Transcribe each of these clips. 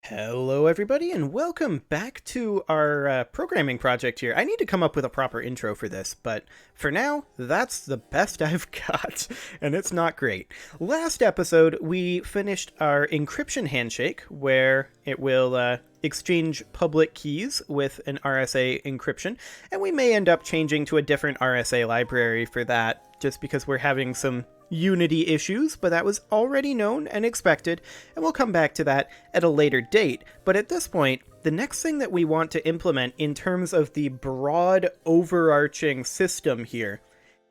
Hello, everybody, and welcome back to our programming project here. I need to come up with a proper intro for this, but for now, that's the best I've got, and it's not great. Last episode, we finished our encryption handshake, where it will exchange public keys with an RSA encryption, and we may end up changing to a different RSA library for that, just because we're having some Unity issues, but that was already known and expected, and we'll come back to that at a later date. But at this point, the next thing that we want to implement in terms of the broad overarching system here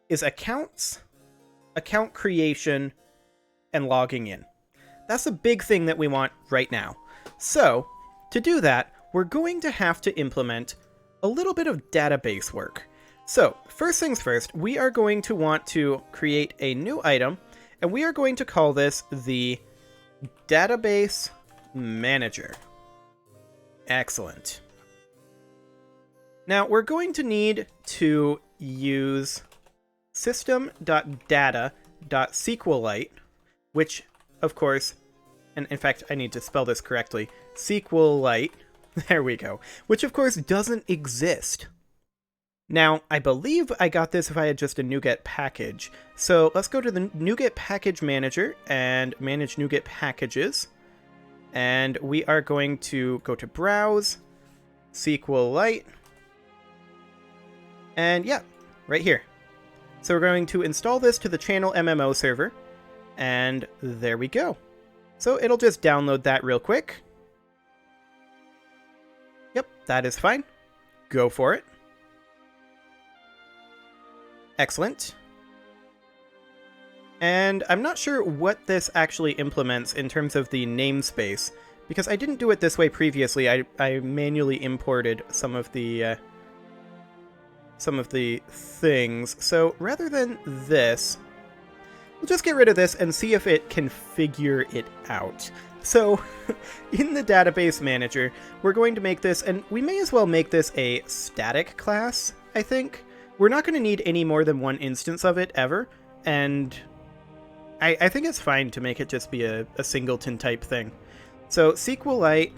is accounts, account creation, and logging in. That's a big thing that we want right now. So, to do that, we're going to have to implement a little bit of database work. So, first things first, we are going to want to create a new item, and we are going to call this the Database Manager. Excellent. Now, we're going to need to use system.data.sqlite, which, of course, and in fact, I need to spell this correctly, SQLite, there we go, which of course doesn't exist. Now, I believe I got this if I had just a NuGet package. So let's go to the NuGet package manager and manage NuGet packages. And we are going to go to browse, SQLite, and yeah, right here. So we're going to install this to the channel MMO server, and there we go. So it'll just download that real quick. Yep, that is fine. Go for it. Excellent. And I'm not sure what this actually implements in terms of the namespace, because I didn't do it this way previously. I manually imported some of the things. So rather than this, we'll just get rid of this and see if it can figure it out. So in the database manager, we're going to make this, and we may as well make this a static class, I think. We're not going to need any more than one instance of it ever, and I think it's fine to make it just be a singleton type thing. So SQLite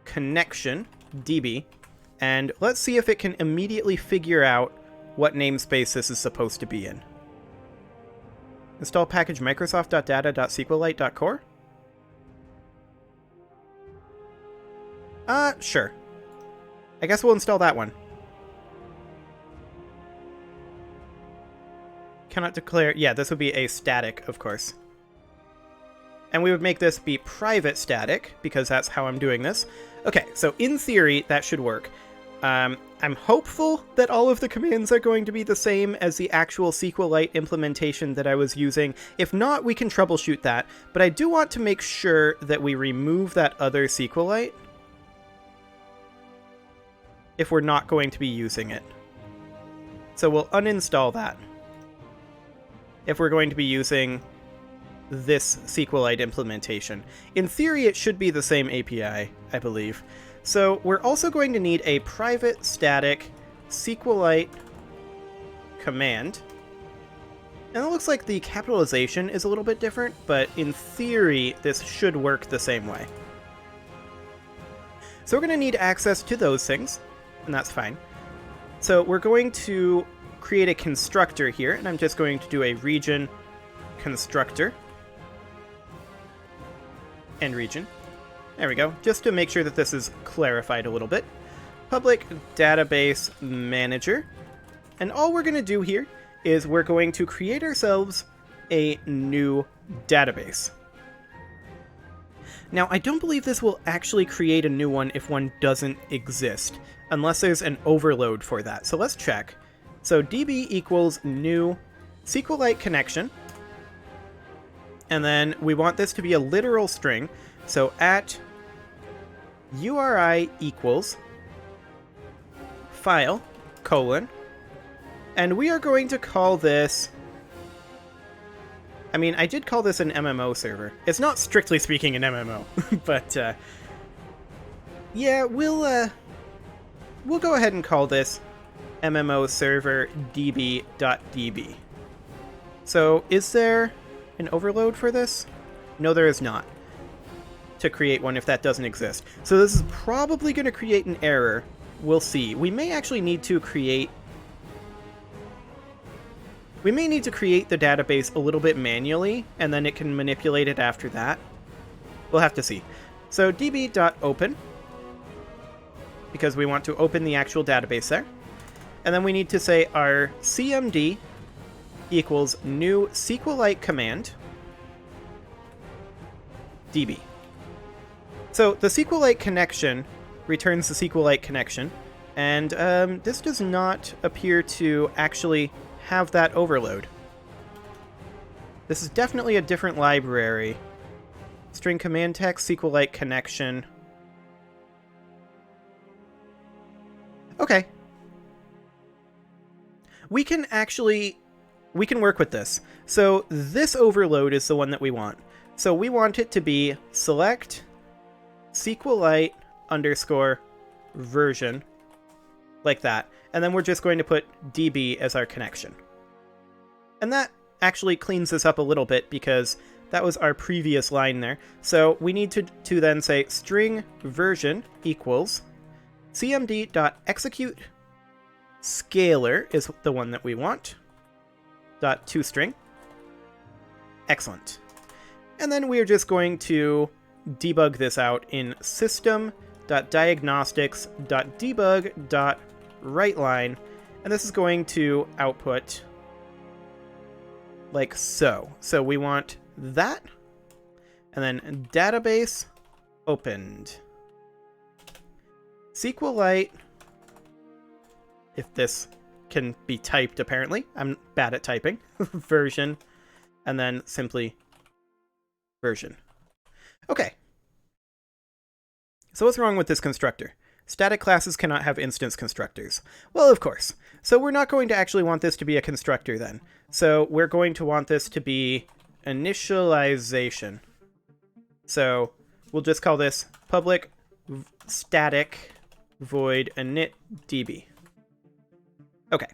connection db, and let's see if it can immediately figure out what namespace this is supposed to be in. Install package microsoft.data.sqlite.core. Sure. I guess we'll install that one. Cannot declare... Yeah, this would be a static, of course. And we would make this be private static, because that's how I'm doing this. Okay, so in theory, that should work. I'm hopeful that all of the commands are going to be the same as the actual SQLite implementation that I was using. If not, we can troubleshoot that. But I do want to make sure that we remove that other SQLite if we're not going to be using it. So we'll uninstall that if we're going to be using this SQLite implementation. In theory, it should be the same API, I believe. So we're also going to need a private static SQLite command. And it looks like the capitalization is a little bit different, but in theory, this should work the same way. So we're going to need access to those things, and that's fine. So we're going to create a constructor here, and I'm just going to do a region constructor and region. There we go, just to make sure that this is clarified a little bit. Public database manager. And all we're going to do here is we're going to create ourselves a new database. Now, I don't believe this will actually create a new one if one doesn't exist, unless there's an overload for that. So let's check. So db equals new SQLite connection. And then we want this to be a literal string. So at URI equals file, colon. And we are going to call this... I mean, I did call this an MMO server. It's not strictly speaking an MMO, but yeah, we'll go ahead and call this MMO server db.db. So is there an overload for this? No, there is not. to create one if that doesn't exist. So this is probably going to create an error. We'll see. We may actually need to create... We may need to create the database a little bit manually, and then it can manipulate it after that. We'll have to see. So db.open, because we want to open the actual database there. And then we need to say our cmd equals new SQLite command db. So the SQLite connection returns the SQLite connection, and this does not appear to actually have that overload. This is definitely a different library. String command text, SQLite connection. Okay. We can work with this. So this overload is the one that we want. So we want it to be select SQLite underscore version, like that. And then we're just going to put db as our connection. And that actually cleans this up a little bit because that was our previous line there. So we need to then say string version equals cmd.execute scalar is the one that we want. .toString. Excellent. And then we are just going to debug this out in system.diagnostics.debug.writeLine, and this is going to output like so. So we want that, and then database opened. SQLite, if this can be typed apparently, I'm bad at typing, version, and then simply version. Okay. So what's wrong with this constructor? Static classes cannot have instance constructors. Well, of course. So we're not going to actually want this to be a constructor then. So we're going to want this to be initialization. So we'll just call this public static void init db. Okay,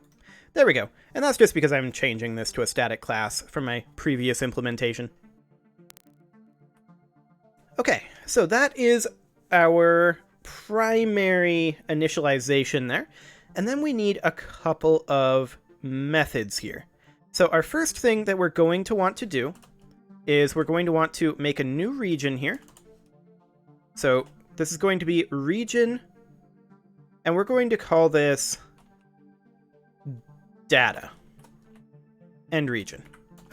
there we go. And that's just because I'm changing this to a static class from my previous implementation. Okay, so that is our primary initialization there. And then we need a couple of methods here. So our first thing that we're going to want to do is we're going to want to make a new region here. So this is going to be region, and we're going to call this data end region.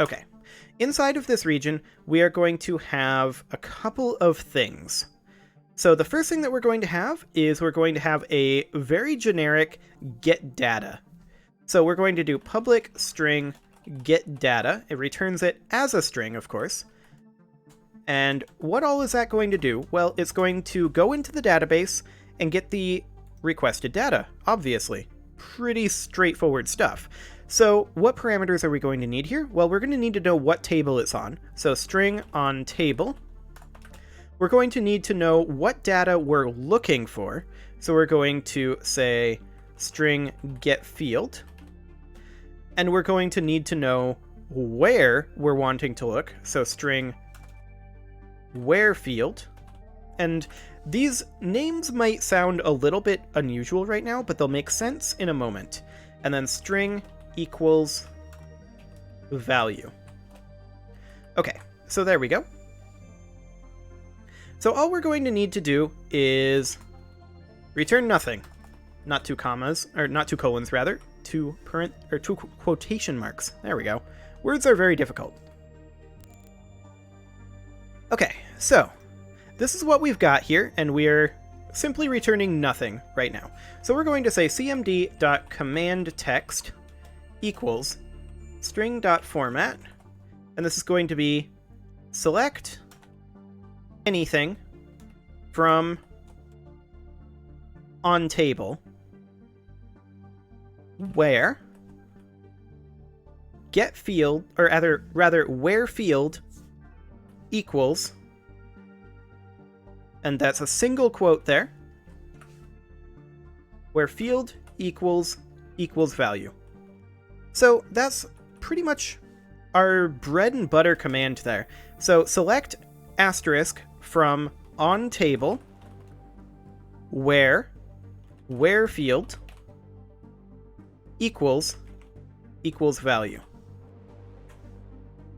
Okay. Inside of this region, we are going to have a couple of things. So the first thing that we're going to have is we're going to have a very generic get data. So we're going to do public string get data. It returns it as a string, of course. And what all is that going to do? Well, it's going to go into the database and get the requested data, obviously. Pretty straightforward stuff. So what parameters are we going to need here? Well, we're going to need to know what table it's on. So string on table. We're going to need to know what data we're looking for. So we're going to say string get field. And we're going to need to know where we're wanting to look. So string where field. And these names might sound a little bit unusual right now, but they'll make sense in a moment. And then string equals value. Okay, so there we go. So all we're going to need to do is return nothing. Not two commas, or not two colons rather, two quotation marks. There we go. Words are very difficult. Okay, so this is what we've got here, and we're simply returning nothing right now. So we're going to say cmd.commandText equals string.format, and this is going to be select anything from on table where get field, or rather where field equals, and that's a single quote there, where field equals value. So that's pretty much our bread and butter command there. So select asterisk from on table where field equals value.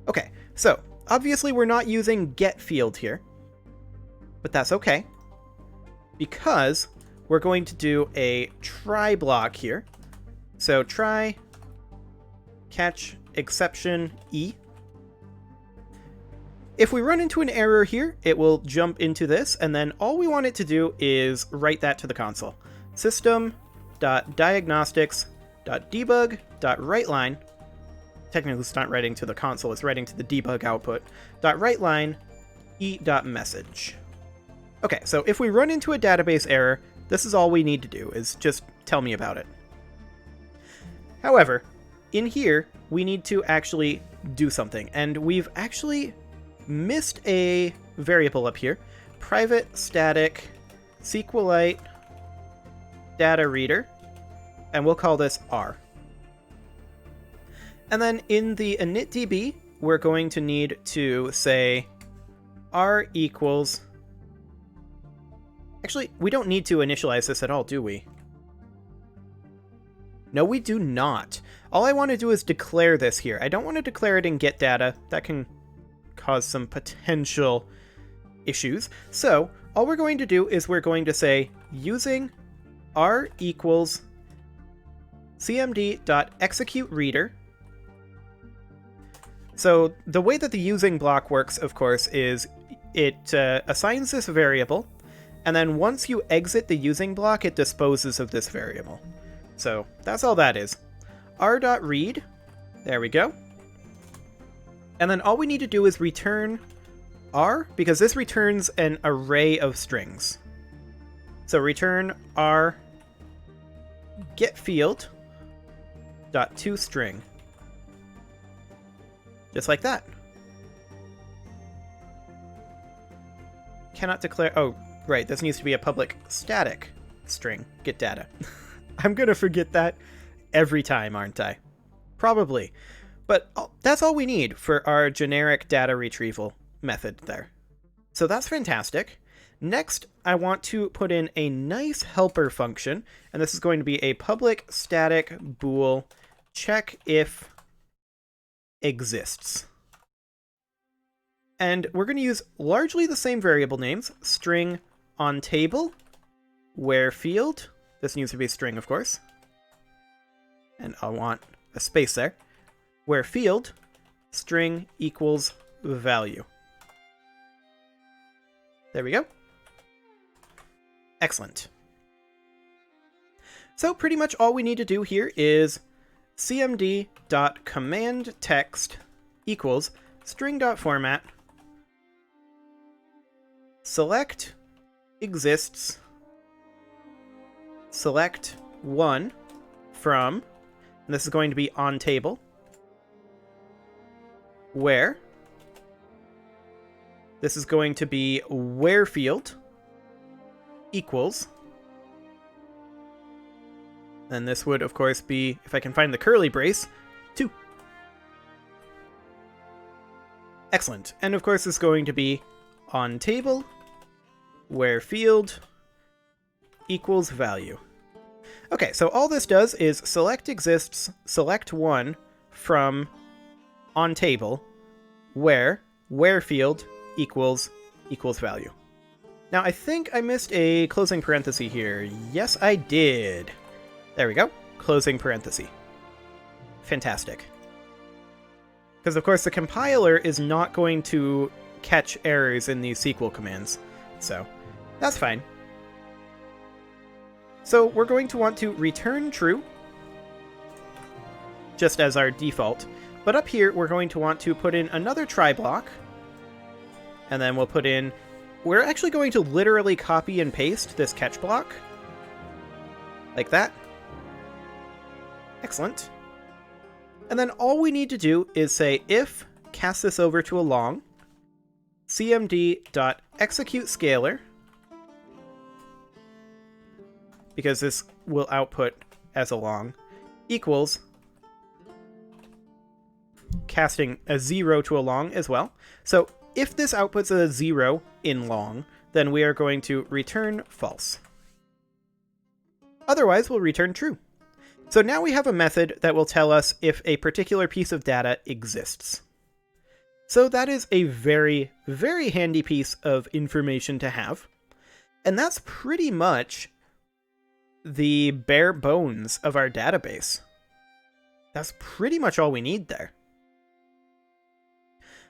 Okay, so obviously we're not using get field here, but that's okay, because we're going to do a try block here. So try catch exception E. If we run into an error here, it will jump into this, and then all we want it to do is write that to the console. System.diagnostics.debug.writeLine. Technically it's not writing to the console, it's writing to the debug output. .writeLine e.message. Okay, so if we run into a database error, this is all we need to do, is just tell me about it. However, in here, we need to actually do something, and we've actually missed a variable up here. Private static SQLite data reader, and we'll call this R. And then in the initdb, we're going to need to say R equals... Actually, we don't need to initialize this at all, do we? No, we do not. All I want to do is declare this here. I don't want to declare it in getData. That can cause some potential issues. So all we're going to do is we're going to say using R equals cmd.executeReader. So the way that the using block works, of course, is it assigns this variable, and then once you exit the using block, it disposes of this variable. So that's all that is. R.read, there we go. And then all we need to do is return R, because this returns an array of strings. So return R getField dot toString. Just like that. Cannot declare... Oh, right, this needs to be a public static string, getData. I'm gonna forget that every time, aren't I? Probably. But that's all we need for our generic data retrieval method there. So that's fantastic. Next, I want to put in a nice helper function, and this is going to be a public static bool check if exists. And we're going to use largely the same variable names, string on table, where field, this needs to be a string of course, and I want a space there, where field string equals value. There we go. Excellent. So pretty much all we need to do here is cmd.commandText equals string.format select exists select one from, and this is going to be on table, where this is going to be where field equals, and this would of course be, if I can find the curly brace, 2. Excellent. And of course it's going to be on table where field equals value. Okay, so all this does is select exists select one from on table where field equals value. Now I think I missed a closing parenthesis here. Yes, I did. There we go. Closing parenthesis. Fantastic. Because of course the compiler is not going to catch errors in these SQL commands, so that's fine. So we're going to want to return true, just as our default, but up here we're going to want to put in another try block, and then we'll put in, we're actually going to literally copy and paste this catch block, like that. Excellent. And then all we need to do is say if, cast this over to a long, cmd.executeScalar, because this will output as a long, equals, casting a 0 to a long as well. So if this outputs a 0 in long, then we are going to return false. Otherwise, we'll return true. So now we have a method that will tell us if a particular piece of data exists. So that is a very, very handy piece of information to have. And that's pretty much the bare bones of our database. That's pretty much all we need there.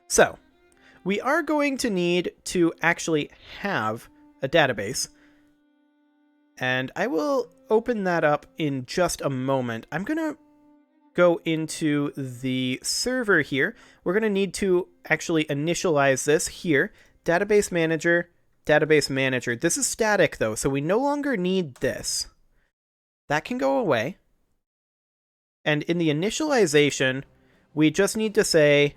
So, we are going to need to actually have a database. And I will open that up in just a moment. I'm going to go into the server here. We're going to need to actually initialize this here. Database manager, database manager. This is static though, so we no longer need this. That can go away. And in the initialization, we just need to say,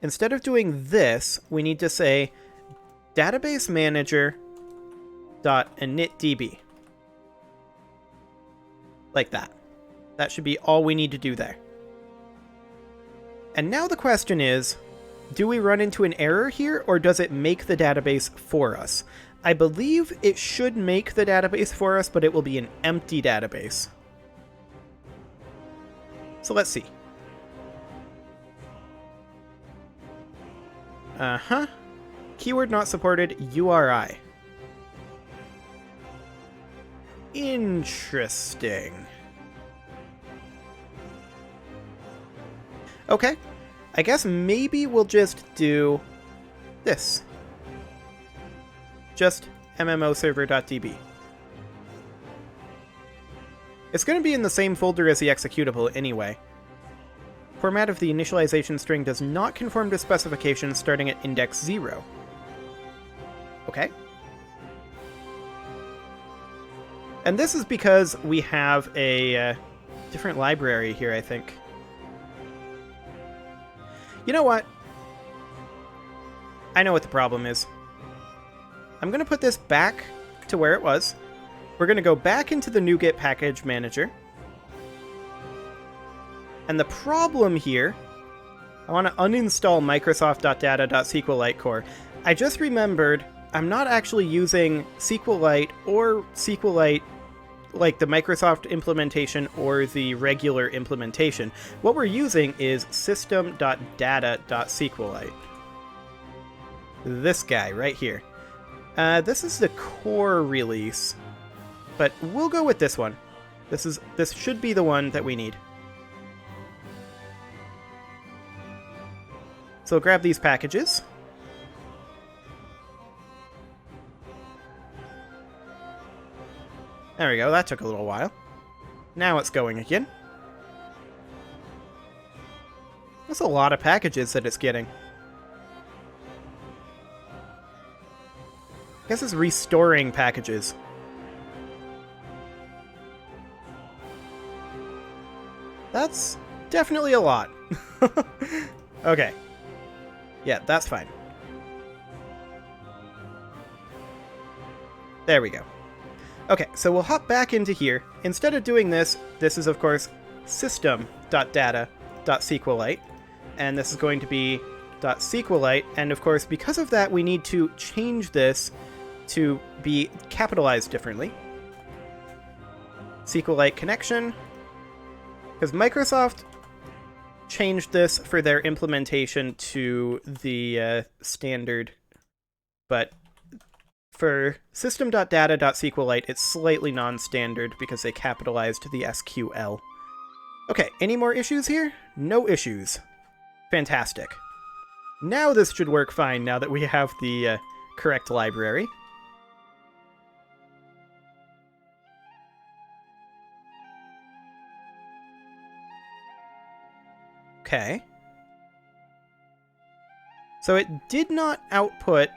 instead of doing this, we need to say database manager .initdb. Like that. That should be all we need to do there. And now the question is, do we run into an error here, or does it make the database for us? I believe it should make the database for us, but it will be an empty database. So let's see. Keyword not supported, URI. Interesting. Okay. I guess maybe we'll just do this. Just mmoserver.db. It's going to be in the same folder as the executable anyway. Format of the initialization string does not conform to specifications starting at index 0. Okay. And this is because we have a different library here, I think. You know what? I know what the problem is. I'm going to put this back to where it was. We're going to go back into the NuGet package manager. And the problem here, I want to uninstall Microsoft.data.SQLite core. I just remembered I'm not actually using SQLite or SQLite like the Microsoft implementation or the regular implementation. What we're using is system.data.SQLite. This guy right here. This is the core release, but we'll go with this one. This should be the one that we need. So grab these packages. There we go, that took a little while. Now it's going again. That's a lot of packages that it's getting. I guess it's restoring packages. That's definitely a lot. Okay. Yeah, that's fine. There we go. Okay, so we'll hop back into here. Instead of doing this, this is of course system.data.SQLite, and this is going to be .SQLite, and of course because of that we need to change this to be capitalized differently. SQLite connection, because Microsoft changed this for their implementation to the standard, but for system.data.SQLite, it's slightly non-standard because they capitalized the SQL. Okay, any more issues here? No issues. Fantastic. Now this should work fine now that we have the correct library. Okay. So it did not output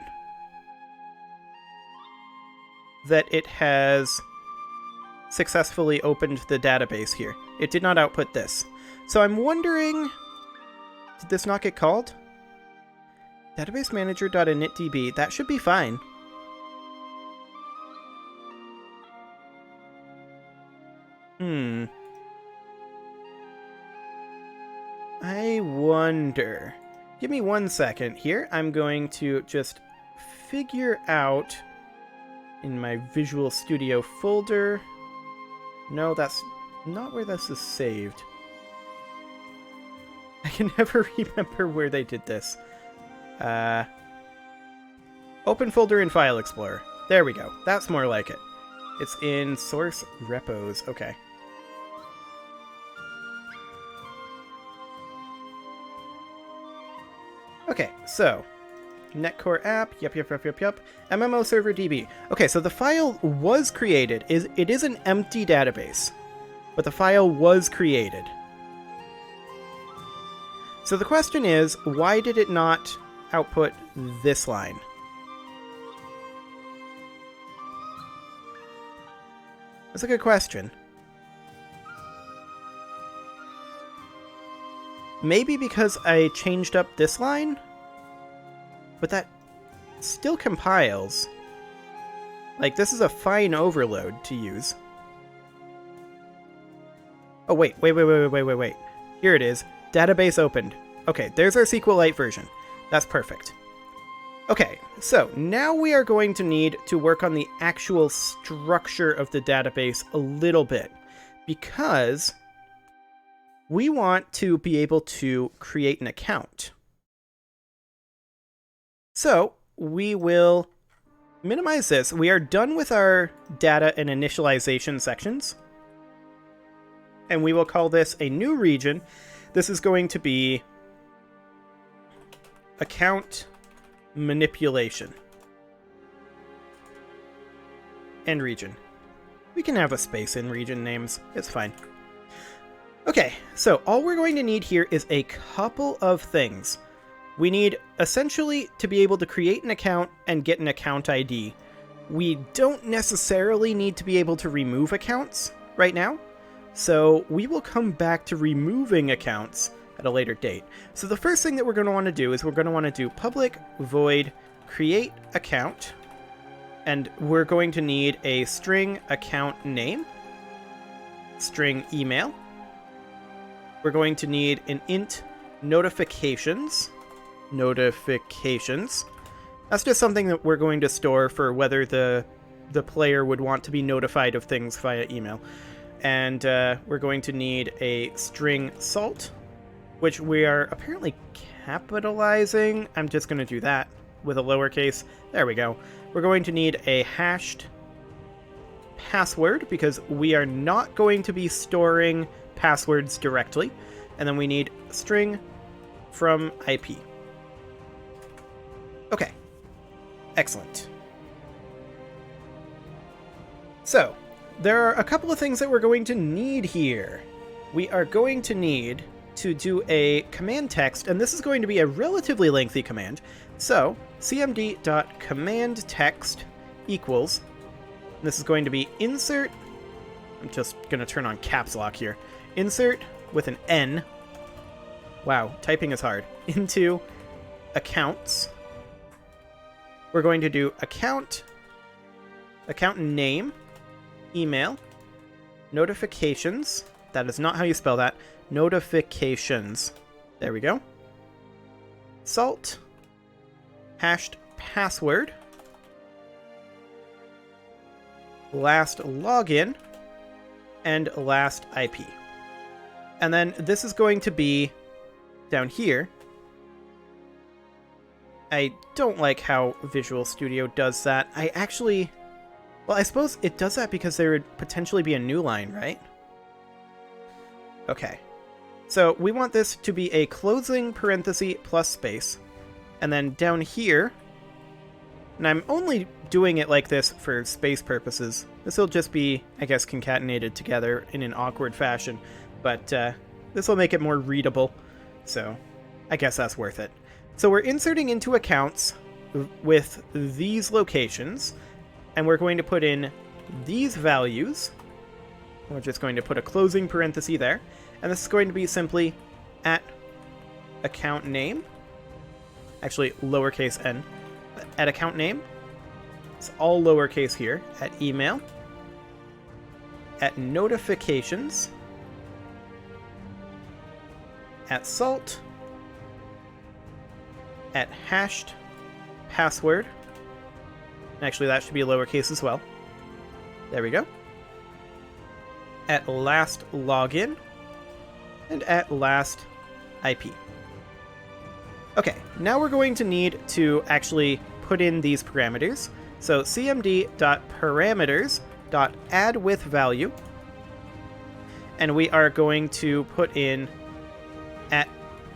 that it has successfully opened the database here. It did not output this. So I'm wondering, did this not get called? Database manager.initdb, that should be fine. I wonder. Give me 1 second here. I'm going to just figure out in my Visual Studio folder. No, that's not where this is saved. I can never remember where they did this. Open folder in File Explorer. There we go. That's more like it. It's in source repos. Okay. Okay, so netcore app, yep. MMO server DB. Okay, so the file was created. It is an empty database, but the file was created. So the question is, why did it not output this line? That's a good question. Maybe because I changed up this line? But that still compiles. Like, this is a fine overload to use. Oh, wait. Here it is. Database opened. Okay, there's our SQLite version. That's perfect. Okay, so now we are going to need to work on the actual structure of the database a little bit, because we want to be able to create an account. So we will minimize this. We are done with our data and initialization sections, and we will call this a new region. This is going to be account manipulation and region. We can have a space in region names. It's fine. Okay, so all we're going to need here is a couple of things. We need essentially to be able to create an account and get an account ID. We don't necessarily need to be able to remove accounts right now, so we will come back to removing accounts at a later date. So the first thing that we're going to want to do is we're going to want to do public void create account, and we're going to need a string account name, string email. We're going to need an int notifications. That's just something that we're going to store for whether the player would want to be notified of things via email. And we're going to need a string salt, which we are apparently capitalizing. I'm just going to do that with a lowercase. There we go. We're going to need a hashed password because we are not going to be storing passwords directly. And then we need string from IP. Okay. Excellent. So, there are a couple of things that we're going to need here. We are going to need to do a command text, and this is going to be a relatively lengthy command. So, cmd.command text equals, this is going to be insert, I'm just going to turn on caps lock here, insert with an N, wow, typing is hard, into accounts. We're going to do account name, email, notifications, that is not how you spell that, notifications, there we go, salt, hashed password, last login, and last IP. And then this is going to be down here. I don't like how Visual Studio does that. Well, I suppose it does that because there would potentially be a new line, right? Okay. So we want this to be a closing parenthesis plus space. And then down here, and I'm only doing it like this for space purposes. This will just be, I guess, concatenated together in an awkward fashion. But this will make it more readable. So I guess that's worth it. So we're inserting into accounts with these locations, and we're going to put in these values. We're just going to put a closing parenthesis there, and this is going to be simply at account name, actually lowercase n, at account name, it's all lowercase here, at email, at notifications, at salt, at hashed password, Actually, that should be lowercase as well. There we go. At last login, and at last IP. Okay, now we're going to need to actually put in these parameters. So cmd.parameters.addWithValue, and we are going to put in at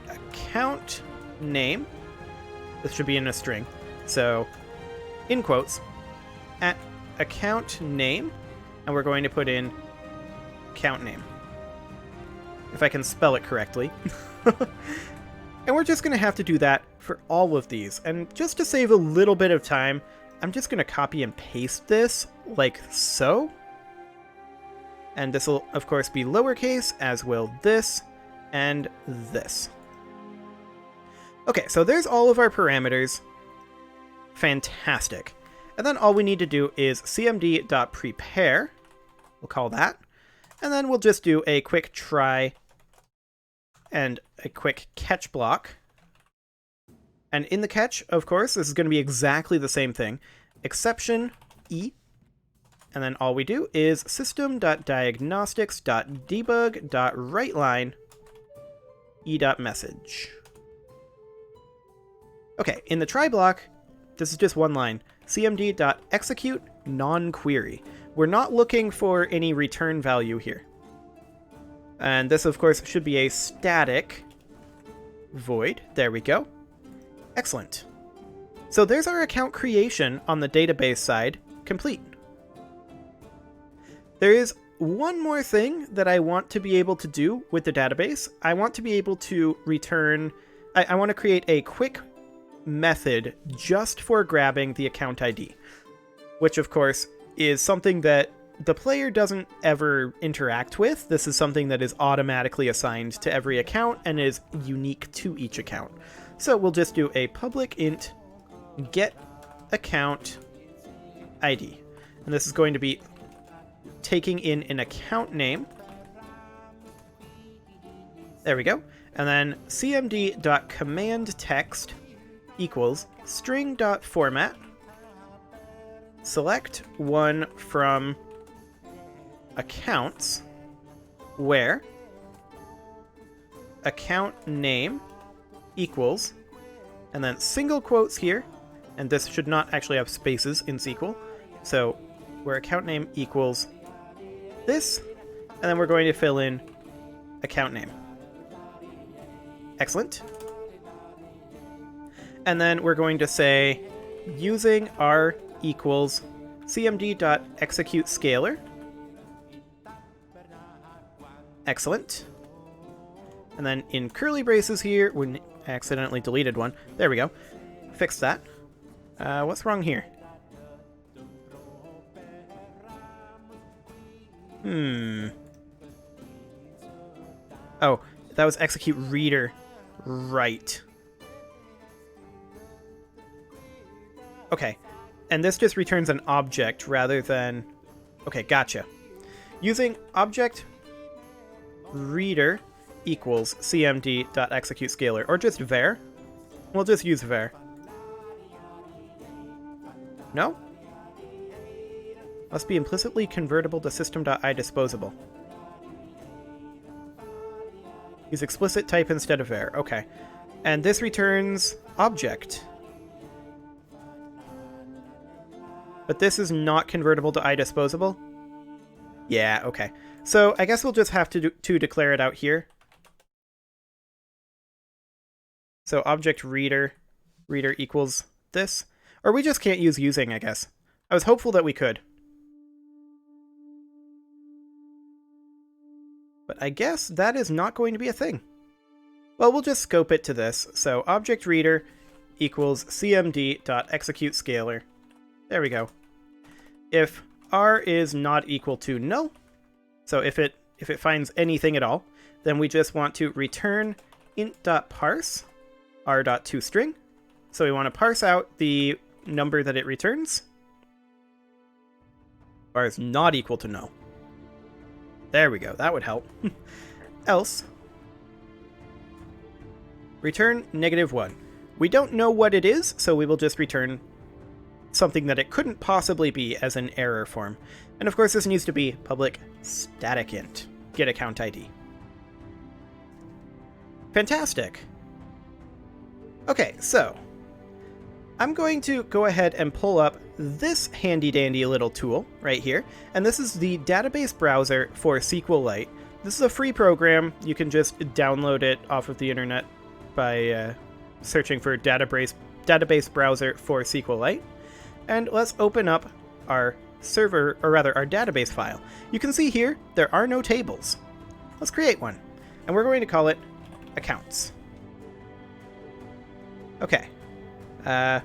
account name. This should be in a string. So in quotes, at account name, and we're going to put in account name. If I can spell it correctly. And we're just going to have to do that for all of these. And just to save a little bit of time, I'm just going to copy and paste this like so. And this will, of course, be lowercase, as will this and this. Okay, so there's all of our parameters. Fantastic. And then all we need to do is cmd.prepare. We'll call that. And then we'll just do a quick try and a quick catch block. And in the catch, of course, this is going to be exactly the same thing. Exception E. And then all we do is system.diagnostics.debug.writeline e.message. Okay, in the try block, this is just one line. cmd.execute non-query. We're not looking for any return value here. And this, of course, should be a static void. There we go. Excellent. So there's our account creation on the database side complete. There is one more thing that I want to be able to do with the database. I want to be able to return... I want to create a quick method just for grabbing the account ID, which, of course, is something that the player doesn't ever interact with. This is something that is automatically assigned to every account and is unique to each account. So we'll just do a public int get account ID. And this is going to be taking in an account name. There we go. And then cmd.commandText equals string.format. Select one from accounts where account name equals, and then single quotes here, and this should not actually have spaces in SQL, so where account name equals this, and then we're going to fill in account name. Excellent. And then we're going to say using r equals cmd.executeScalar. Excellent. And then in curly braces here, we accidentally deleted one. There we go. Fix that. What's wrong here? Oh, that was execute reader. Right. Okay. And this just returns an object rather than... Okay, gotcha. Using object reader equals cmd.executeScalar, or just var. We'll just use var. No? Must be implicitly convertible to system.idisposable. Use explicit type instead of var. Okay. And this returns object. But this is not convertible to idisposable? Yeah, okay. So I guess we'll just have to declare it out here. So object reader equals this. Or we just can't use using, I guess. I was hopeful that we could. But I guess that is not going to be a thing. Well, we'll just scope it to this. So object reader equals cmd.executeScalar. There we go. If r is not equal to null, so if it finds anything at all, then we just want to return int.parse r.toString. So we want to parse out the number that it returns. R is not equal to null. There we go. That would help. Else, return -1. We don't know what it is, so we will just return something that it couldn't possibly be as an error form. And of course this needs to be public static int, get account ID. Fantastic. Okay, so I'm going to go ahead and pull up this handy dandy little tool right here, and this is the database browser for SQLite. This is a free program. You can just download it off of the internet by searching for database browser for SQLite. And let's open up our server, or rather our database file. You can see here there are no tables. Let's create one, and we're going to call it accounts. Okay. And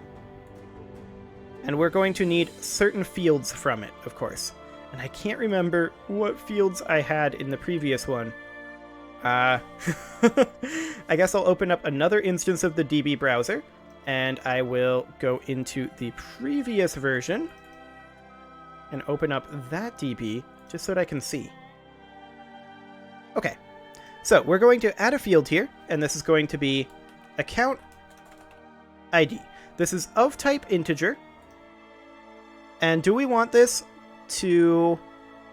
we're going to need certain fields from it, of course. And I can't remember what fields I had in the previous one. I guess I'll open up another instance of the DB browser, and I will go into the previous version and open up that DB just so that I can see. Okay, so we're going to add a field here, and this is going to be account ID. This is of type integer. And do we want this to,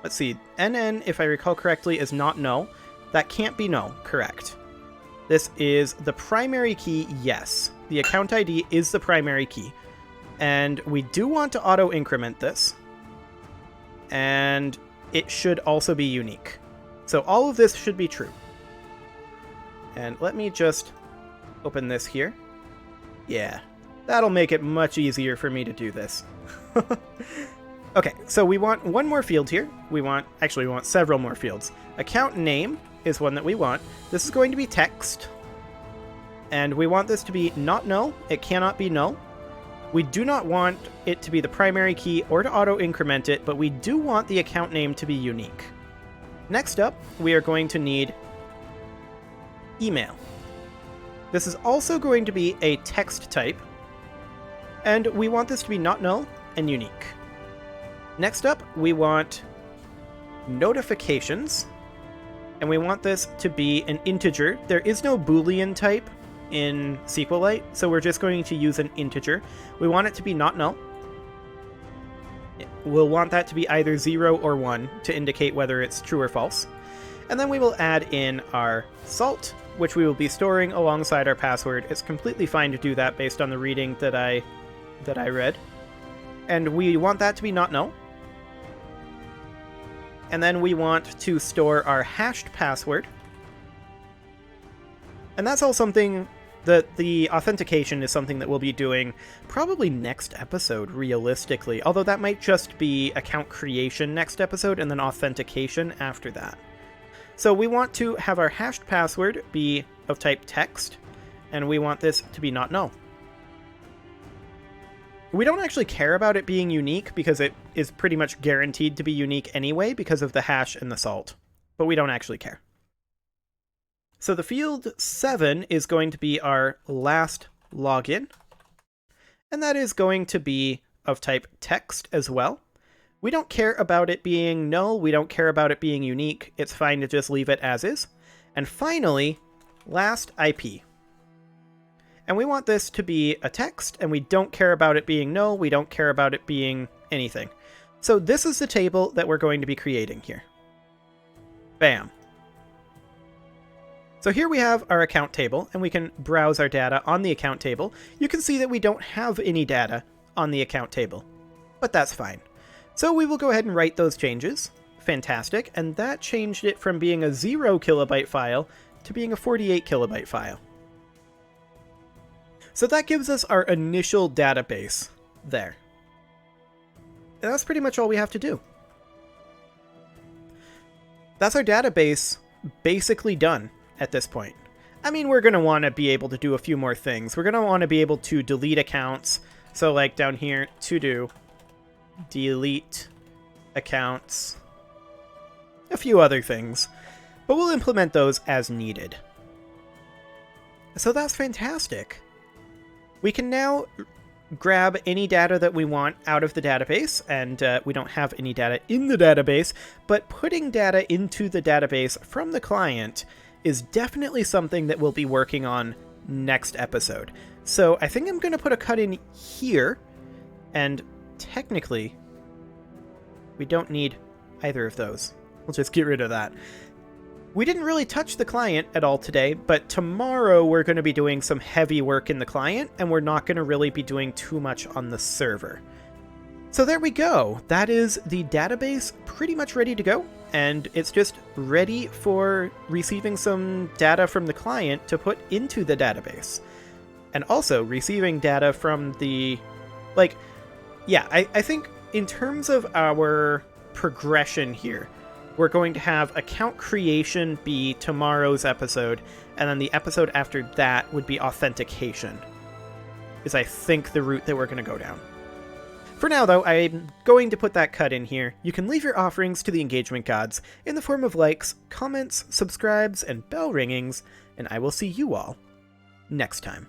let's see, NN, if I recall correctly, is not null. That can't be null, correct. This is the primary key, yes. The account ID is the primary key. And we do want to auto-increment this. And it should also be unique. So all of this should be true. And let me just open this here. Yeah, that'll make it much easier for me to do this. Okay, so we want one more field here. We want several more fields. Account name is one that we want. This is going to be text. And we want this to be not null. It cannot be null. We do not want it to be the primary key or to auto-increment it, but we do want the account name to be unique. Next up, we are going to need email. This is also going to be a text type, and we want this to be not null and unique. Next up, we want notifications, and we want this to be an integer. There is no Boolean type in SQLite, so we're just going to use an integer. We want it to be not null. We'll want that to be either 0 or 1 to indicate whether it's true or false. And then we will add in our salt, which we will be storing alongside our password. It's completely fine to do that based on the reading that I read. And we want that to be not null. And then we want to store our hashed password. And that's all something that the authentication is something that we'll be doing probably next episode, realistically. Although that might just be account creation next episode and then authentication after that. So we want to have our hashed password be of type text, and we want this to be not null. We don't actually care about it being unique because it is pretty much guaranteed to be unique anyway because of the hash and the salt, but we don't actually care. So the field 7 is going to be our last login, and that is going to be of type text as well. We don't care about it being null, we don't care about it being unique, it's fine to just leave it as is. And finally, last IP. And we want this to be a text, and we don't care about it being null, we don't care about it being anything. So this is the table that we're going to be creating here. Bam. So here we have our account table, and we can browse our data on the account table. You can see that we don't have any data on the account table, but that's fine. So we will go ahead and write those changes. Fantastic, and that changed it from being a 0 kilobyte file to being a 48 kilobyte file. So that gives us our initial database there. And that's pretty much all we have to do. That's our database basically done at this point. I mean, we're going to want to be able to do a few more things. We're going to want to be able to delete accounts. So like down here, to do, delete accounts, a few other things. But we'll implement those as needed. So that's fantastic. We can now grab any data that we want out of the database, and we don't have any data in the database, but putting data into the database from the client is definitely something that we'll be working on next episode. So I think I'm going to put a cut in here and technically, we don't need either of those. We'll just get rid of that. We didn't really touch the client at all today, but tomorrow we're going to be doing some heavy work in the client, and we're not going to really be doing too much on the server. So there we go. That is the database pretty much ready to go, and it's just ready for receiving some data from the client to put into the database. And also receiving data from the... I think in terms of our progression here, we're going to have account creation be tomorrow's episode, and then the episode after that would be authentication, is I think the route that we're going to go down. For now, though, I'm going to put that cut in here. You can leave your offerings to the engagement gods in the form of likes, comments, subscribes, and bell ringings, and I will see you all next time.